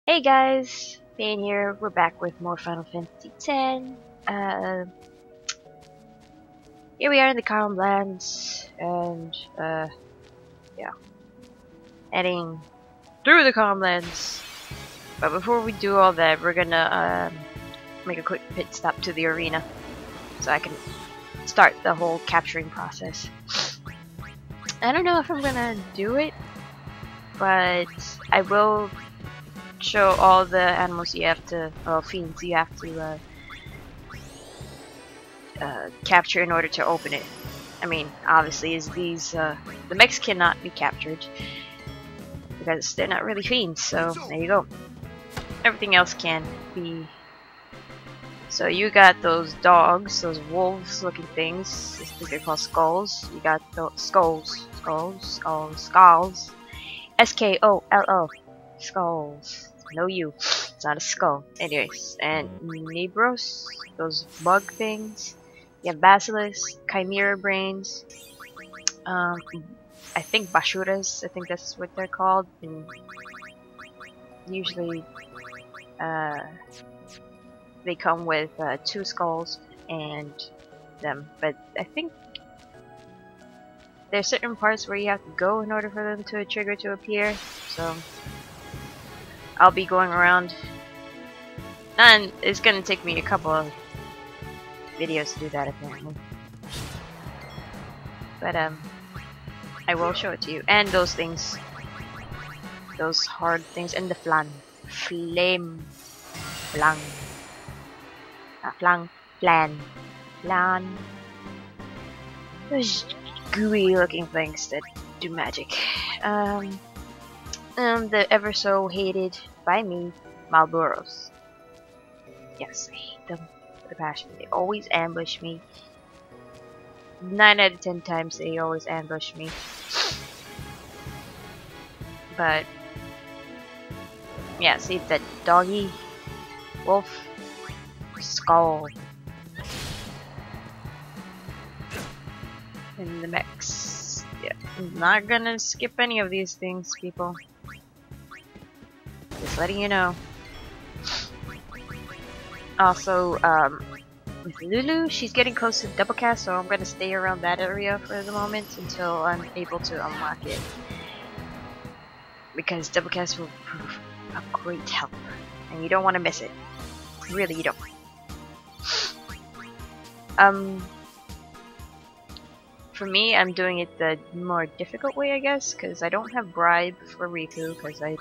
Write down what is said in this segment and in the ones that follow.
Hey guys, Bane here. We're back with more Final Fantasy X. Here we are in the Calm Lands, and yeah, heading through the Calm Lands. But before we do all that, we're gonna make a quick pit stop to the arena, so I can start the whole capturing process. I don't know if I'm gonna do it, but I will show all the animals you have to, well, fiends you have to capture in order to open it. I mean, obviously, is these the mechs cannot be captured because they're not really fiends. So there you go. Everything else can be. So you got those dogs, those wolves-looking things. I think they're called skulls. You got the skulls. S-K-O-L-O. Skulls. No U. It's not a skull. Anyways, and Nebros, those bug things. You have Basilisk, Chimera Brains. I think Bashuras. I think that's what they're called. And usually, they come with 2 skulls and them. But I think there's certain parts where you have to go in order for them to trigger to appear. So I'll be going around, and it's gonna take me a couple of videos to do that apparently. But I will show it to you. And those things, those hard things, and the flan, those gooey looking things that do magic. The ever so hated by me Malboros. Yes, I hate them with a passion. They always ambush me. 9 out of 10 times they always ambush me. But yeah, see that doggy, wolf, skull, and the mechs. Yeah, I'm not gonna skip any of these things, people. Just letting you know. Also, with Lulu, she's getting close to double cast, so I'm gonna stay around that area for the moment until I'm able to unlock it. Because double cast will prove a great help, and you don't want to miss it. Really, you don't. For me, I'm doing it the more difficult way, I guess, because I don't have bribe for Riku, because I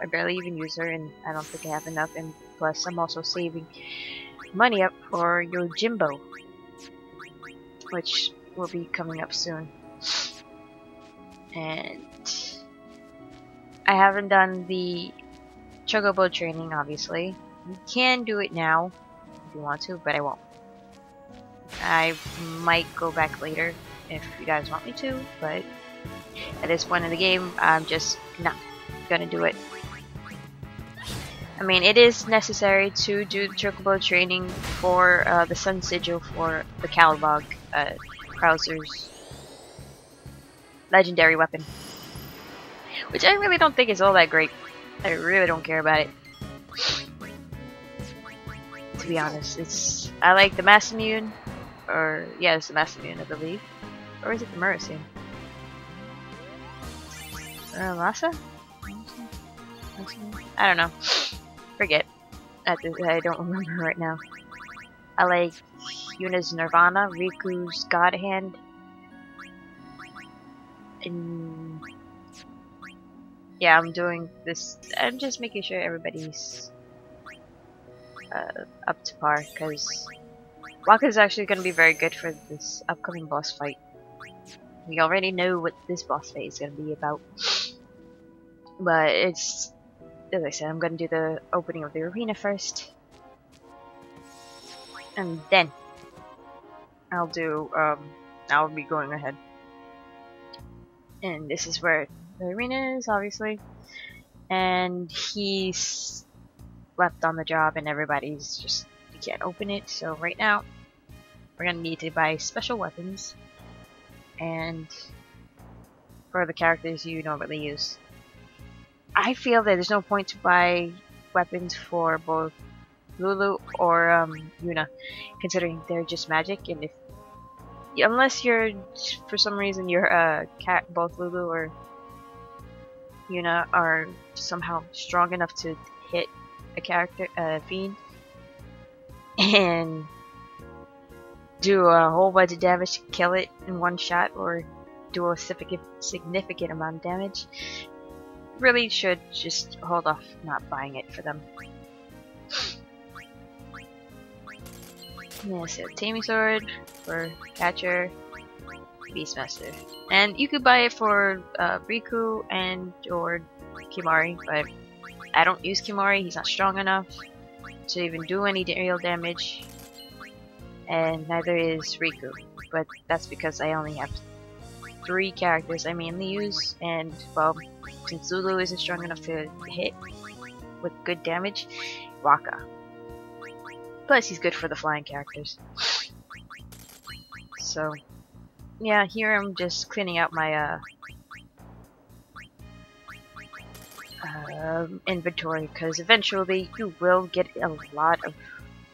barely even use her, and I don't think I have enough, and plus I'm also saving money up for your Jimbo, which will be coming up soon. And I haven't done the Chocobo training, obviously. You can do it now if you want to, but I won't. I might go back later if you guys want me to, but at this point in the game, I'm just not gonna do it. I mean, it is necessary to do the Chocobo training for the Sun Sigil for the Calbog, Krauser's legendary weapon. Which I really don't think is all that great. I really don't care about it. To be honest, I like the Masamune, or yeah, it's the Masamune, I believe. Or is it the Murasim? Masa? I don't know. Forget. I don't remember right now. I like Yuna's Nirvana, Riku's God Hand, and yeah, I'm doing this. I'm just making sure everybody's up to par, because Waka is actually going to be very good for this upcoming boss fight. We already know what this boss fight is going to be about, but it's, as I said, I'm going to do the opening of the arena first, and then I'll do I'll be going ahead. And this is where the arena is, obviously, and he's left on the job, and everybody's just, you can't open it. So right now we're gonna need to buy special weapons, and for the characters you normally use. I feel that there's no point to buy weapons for both Lulu or Yuna, considering they're just magic, and if unless you're for some reason you're both Lulu or Yuna are somehow strong enough to hit a character, fiend, and do a whole bunch of damage to kill it in one shot, or do a significant amount of damage, really should just hold off not buying it for them. Yeah, so Taming Sword for Catcher, Beastmaster. And you could buy it for Riku and or Kimari, but I don't use Kimari, he's not strong enough to even do any real damage. And neither is Riku, but that's because I only have 3 characters I mainly use, and well, since Lulu isn't strong enough to hit with good damage, Waka. Plus he's good for the flying characters. So yeah, here I'm just cleaning out my inventory, because eventually you will get a lot of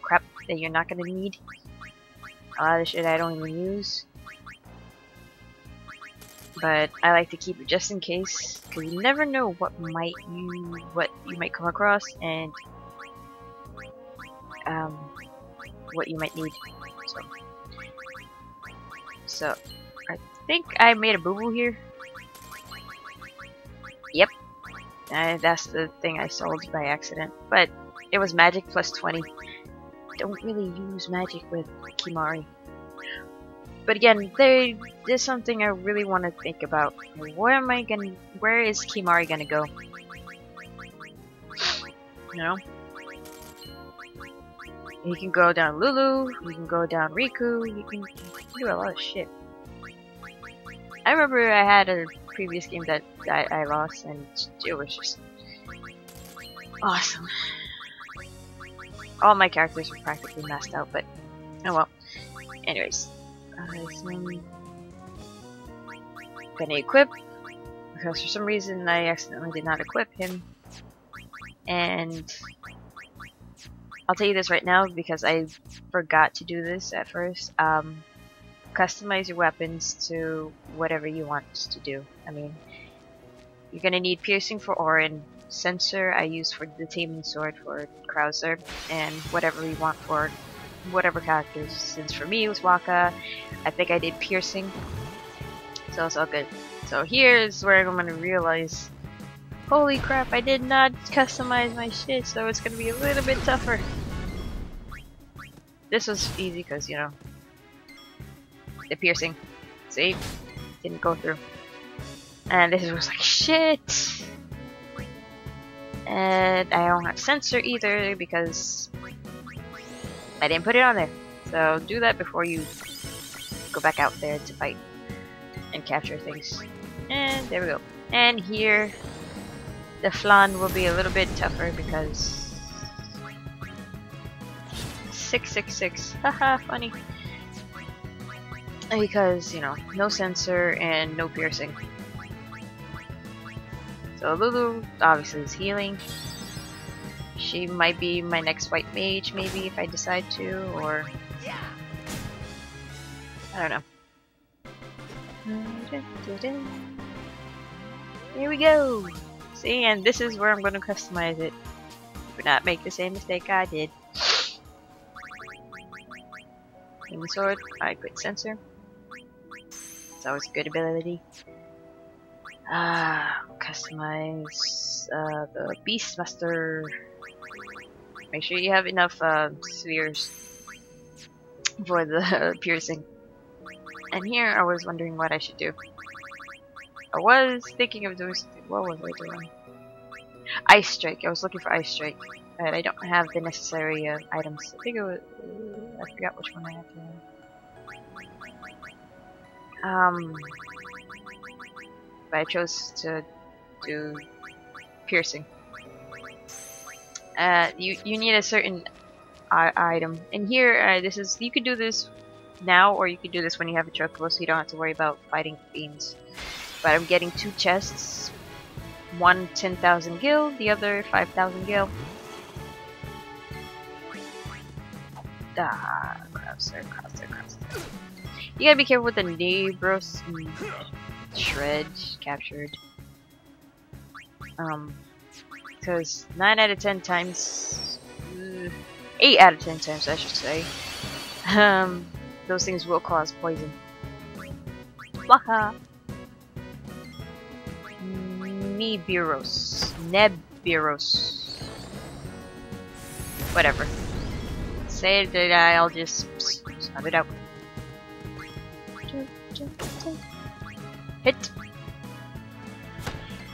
crap that you're not going to need. A lot of shit I don't even use. But I like to keep it just in case, because you never know what you might come across and what you might need. So I think I made a boo-boo here. Yep. That's the thing I sold by accident. But it was magic plus 20. Don't really use magic with Kimari. But again, there's something I really want to think about. Where is Kimari gonna go? You know? You can go down Lulu, you can go down Riku, you can do a lot of shit. I remember I had a previous game that I lost, and it was just awesome. All my characters were practically maxed out, but oh well. Anyways, so I'm gonna equip, because for some reason I accidentally did not equip him, and I'll tell you this right now because I forgot to do this at first. Customize your weapons to whatever you want to do. I mean, you're gonna need piercing for Orin, sensor I use for the taming sword for Krauser, and whatever you want for whatever characters. Since for me it was Waka, I think I did piercing, so it's all good. So here's where I'm gonna realize, holy crap, I did not customize my shit, so it's gonna be a little bit tougher. This was easy because, you know, the piercing, see, didn't go through. And this was like, shit! And I don't have sensor either because I didn't put it on there. So do that before you go back out there to fight and capture things. And there we go. And here, the flan will be a little bit tougher because 666. Haha, funny. Because, you know, no sensor and no piercing. So Lulu obviously is healing. She might be my next white mage, maybe, if I decide to, or I don't know. Here we go! See, and this is where I'm going to customize it. Do not make the same mistake I did. Taming sword, I quit sensor. It's always a good ability. Customize the Beastmaster. Make sure you have enough spheres for the piercing. And here I was wondering what I should do. I was thinking of doing something. What was I doing? Ice Strike. I was looking for Ice Strike. But I don't have the necessary items. I think it was... I forgot which one I had to but I chose to do piercing. You need a certain item. And here, this is, you could do this now, or you could do this when you have a chocobo, so you don't have to worry about fighting fiends. But I'm getting 2 chests. One 10,000 gil, the other 5,000 gil. Crosser. You gotta be careful with the neighbors. Shred, captured. Because 9 out of 10 times, 8 out of 10 times I should say, those things will cause poison. Waha! Neburos. Whatever. Say that I'll just snub it out. Hit!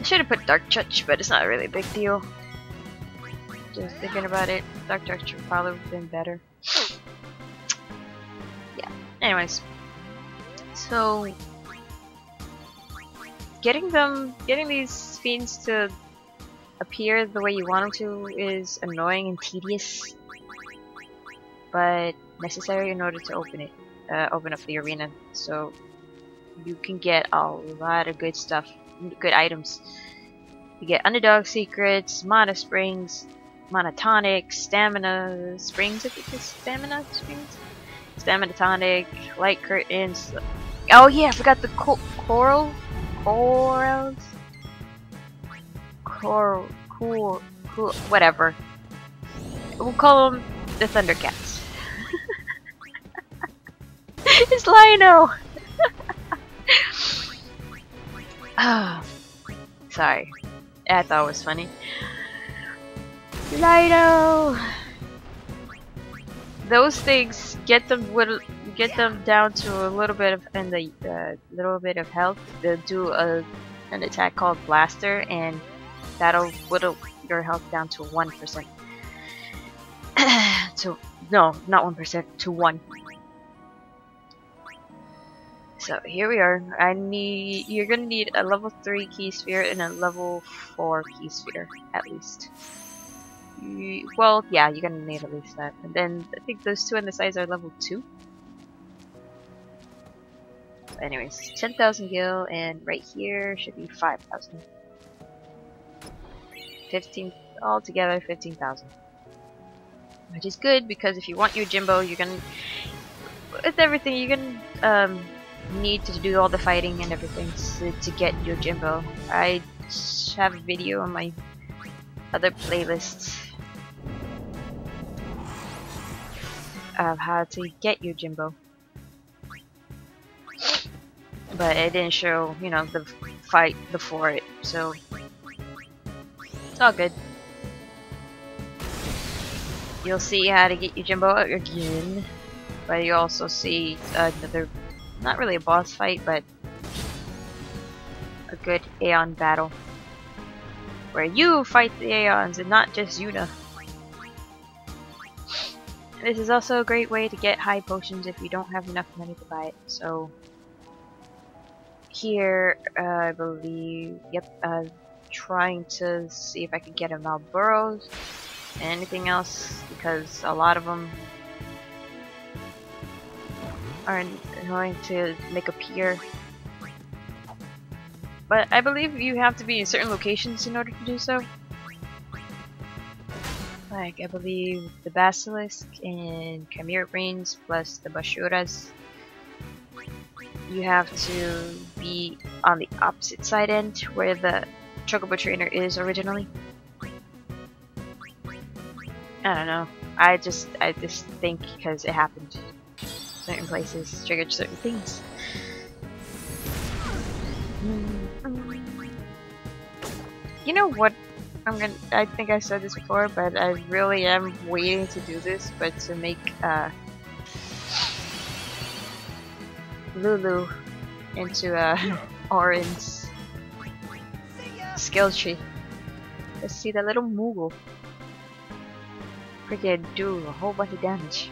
I should have put Dark Touch, but it's not really a big deal. Just thinking about it, Dark Touch would probably have been better. Yeah, anyways. So, getting these fiends to appear the way you want them to is annoying and tedious, but necessary in order to open up the arena. So you can get a lot of good stuff, good items. You get underdog secrets, mana springs, mana tonic, stamina springs. I think it's stamina springs, stamina tonic, light curtains. Oh yeah, I forgot the corals. Whatever. We'll call them the Thundercats. It's Lino. Sorry, I thought it was funny. Lino. Those things get them down to a little bit of little bit of health. They'll do an attack called Blaster, and that'll whittle your health down to 1%. No, not 1%, to 1. So here we are. You're gonna need a level 3 key sphere and a level 4 key sphere at least. Well, yeah, you're gonna need at least that. And then I think those two on the sides are level 2. So anyways, 10,000 gil, and right here should be 5,000. 15 altogether, 15,000. Which is good, because if you want your Jimbo, you're gonna, with everything, you're gonna need to do all the fighting and everything to get your Jimbo. I have a video on my other playlists of how to get your Jimbo, but it didn't show, you know, the fight before it, so it's all good. You'll see how to get your Jimbo again, but you also see another, not really a boss fight, but a good Aeon battle where you fight the Aeons and not just Yuna. This is also a great way to get high potions if you don't have enough money to buy it. So here, I believe, yep, trying to see if I can get a Malboros and anything else, because a lot of them are annoying to make appear. But I believe you have to be in certain locations in order to do so. Like, I believe the Basilisk and Chimera Brains plus the Bashuras. You have to be on the opposite side end where the Chocobo Trainer is originally. I don't know. I just think because it happened. Certain places triggered certain things. You know what? I think I said this before, but I really am waiting to do this, but to make Lulu into a orange skill tree. Let's see the little Moogle. Freaking do a whole bunch of damage.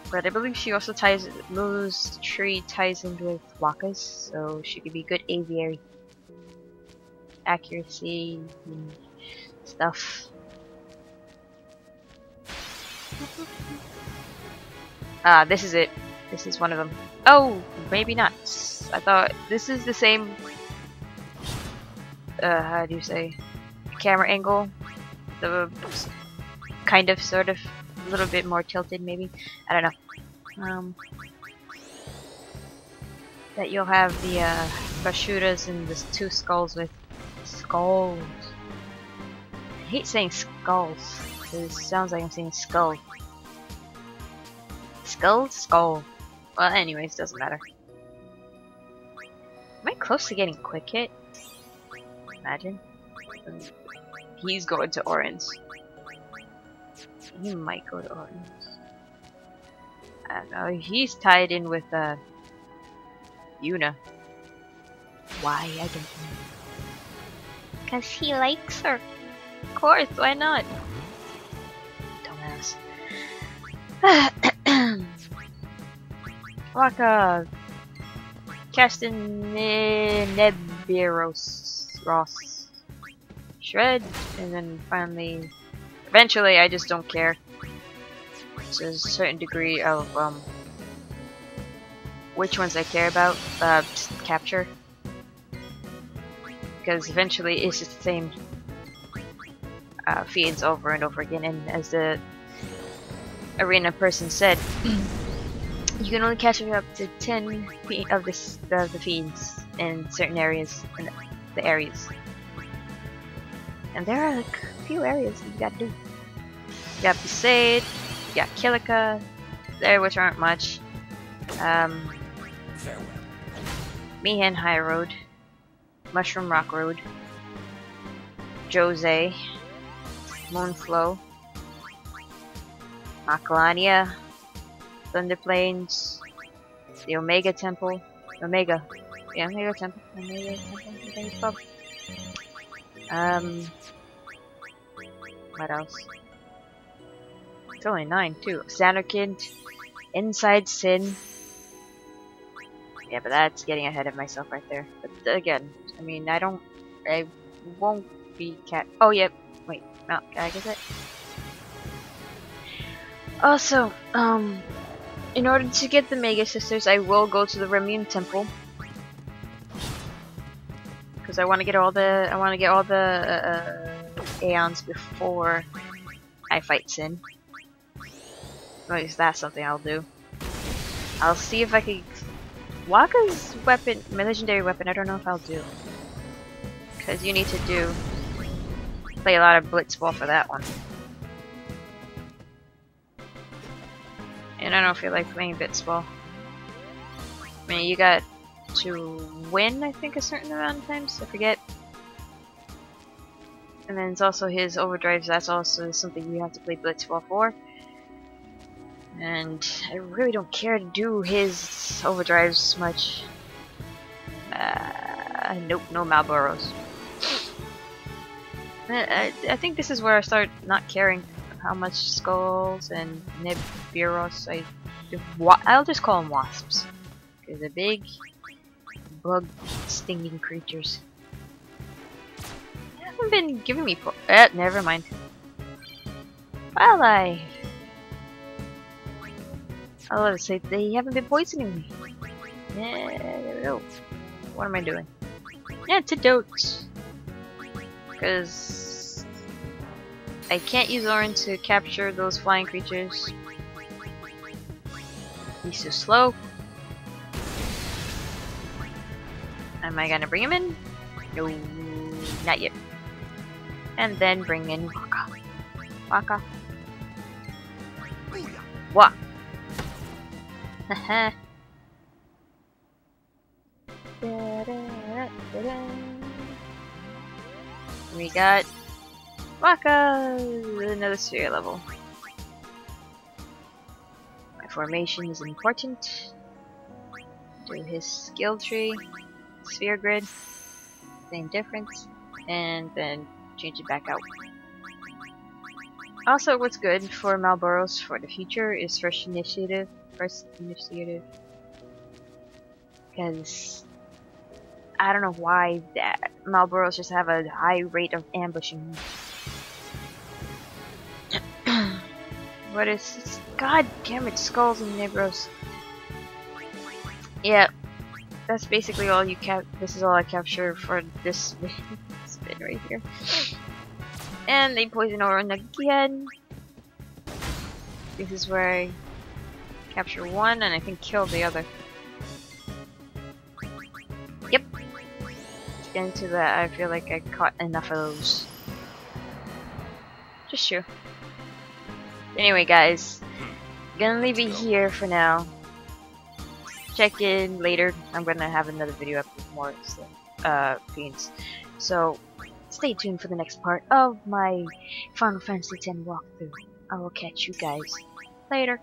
But I believe she also ties, Lulu's tree ties in with Waka's, so she could be good aviary. Accuracy and stuff. Ah, this is it. This is one of them. Oh, maybe not. I thought this is the same. How do you say? Camera angle. The kind of, sort of, a little bit more tilted maybe. I don't know. That you'll have the prosciuttas and the two skulls with skulls. I hate saying skulls. It sounds like I'm saying skull. Skull? Skull. Well, anyways, doesn't matter. Am I close to getting quick hit? Imagine. He's going to orange. He might go to orange. I don't know. He's tied in with Yuna. Why? I don't know. Because he likes her. Of course, why not? Dumbass. Waka. Castanebiros. Ross. Shred. And then finally. Eventually, I just don't care. To a certain degree of, which ones I care about, just capture. Because eventually it's just the same fiends over and over again, and as the arena person said, you can only capture up to 10 of the fiends in certain areas, in the areas. And there are like a few areas that you gotta do. You got Besaid, you got Kilika, there which aren't much. Mihan High Road, Mushroom Rock Road, Jose, Moonflow, Macalania, Thunder Plains, the Omega Temple, Omega Temple, what else? It's only 9 too. Xanarkand, Inside Sin. Yeah, but that's getting ahead of myself right there. But again, I mean, I won't be oh, yep. Wait, no, I guess it. Also, in order to get the Mega Sisters, I will go to the Remune Temple. Because I want to get all the, Aeons before I fight Sin. At least that's something I'll do. I'll see if I can. Waka's weapon, my legendary weapon, I don't know if I'll do. Because you need to play a lot of Blitzball for that one. And I don't feel like playing Blitzball. I mean, you got to win, I think, a certain amount of times, I forget. And then it's also his overdrives, that's also something you have to play Blitzball for. And I really don't care to do his overdrives much. Nope, no Malboros. I think this is where I start not caring how much skulls and Nibiros I do. I'll just call them wasps. Because they're big, bug stinging creatures. They haven't been giving me never mind. Well, I love to say they haven't been poisoning me. Yeah, what am I doing? Antidotes. Because I can't use Orin to capture those flying creatures. He's too slow. Am I gonna bring him in? No, not yet. And then bring in Waka. Waka. Wah. Haha. We got Waka, another sphere level. My formation is important. Do his skill tree, sphere grid, same difference, and then change it back out. Also, what's good for Malboros for the future is first initiative. Because I don't know why that Malboros just have a high rate of ambushing. What is this? God damn it, skulls and Nibros. Yeah, that's basically all you this is all I capture for this spin right here. And they poison Orin again. This is where I capture one and I think kill the other. Yep. Let's get into that. I feel like I caught enough of those. Just true. Anyway, guys, gonna leave it here for now. Check in later. I'm gonna have another video up with more fiends. So stay tuned for the next part of my Final Fantasy X walkthrough. I will catch you guys later.